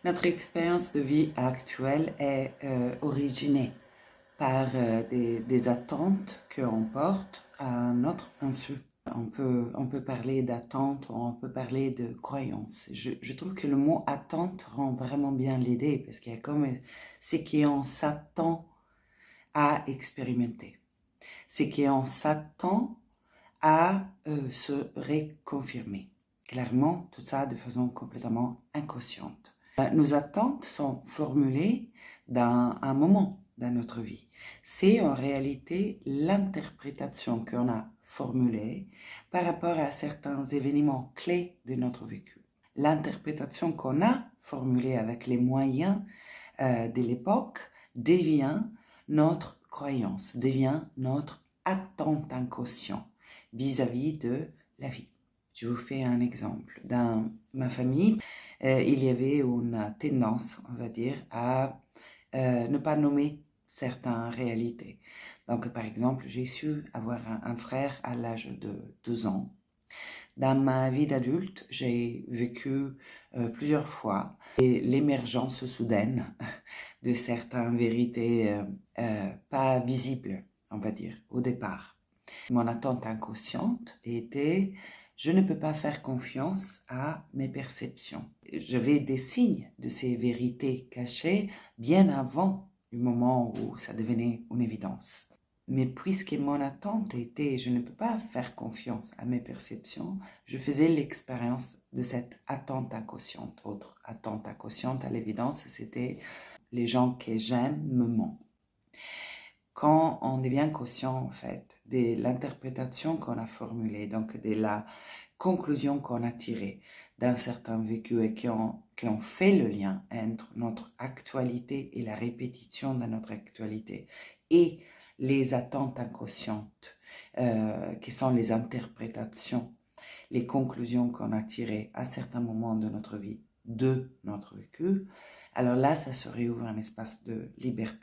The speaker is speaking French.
Notre expérience de vie actuelle est originée par des attentes qu'on porte à notre insu. On peut parler d'attente, on peut parler de croyance. Je trouve que le mot attente rend vraiment bien l'idée parce qu'il y a comme ce qu'on s'attend à expérimenter, ce qu'on s'attend à se réconfirmer. Clairement, tout ça de façon complètement inconsciente. Nos attentes sont formulées dans un moment dans notre vie. C'est en réalité l'interprétation qu'on a formulée par rapport à certains événements clés de notre vécu. L'interprétation qu'on a formulée avec les moyens de l'époque devient notre croyance, devient notre attente inconsciente vis-à-vis de la vie. Je vous fais un exemple. Dans ma famille, il y avait une tendance, on va dire, à ne pas nommer certaines réalités. Donc, par exemple, j'ai su avoir un frère à l'âge de 12 ans. Dans ma vie d'adulte, j'ai vécu plusieurs fois l'émergence soudaine de certaines vérités pas visibles, on va dire, au départ. Mon attente inconsciente était je ne peux pas faire confiance à mes perceptions. J'avais des signes de ces vérités cachées bien avant le moment où ça devenait une évidence. Mais puisque mon attente était je ne peux pas faire confiance à mes perceptions, je faisais l'expérience de cette attente inconsciente. Autre attente inconsciente, à l'évidence, c'était les gens que j'aime me mentent. Quand on devient conscient, en fait, de l'interprétation qu'on a formulée, donc de la conclusion qu'on a tirée d'un certain vécu et qui ont fait le lien entre notre actualité et la répétition de notre actualité et les attentes inconscientes, qui sont les interprétations, les conclusions qu'on a tirées à certains moments de notre vie de notre vécu, alors là, ça se réouvre un espace de liberté.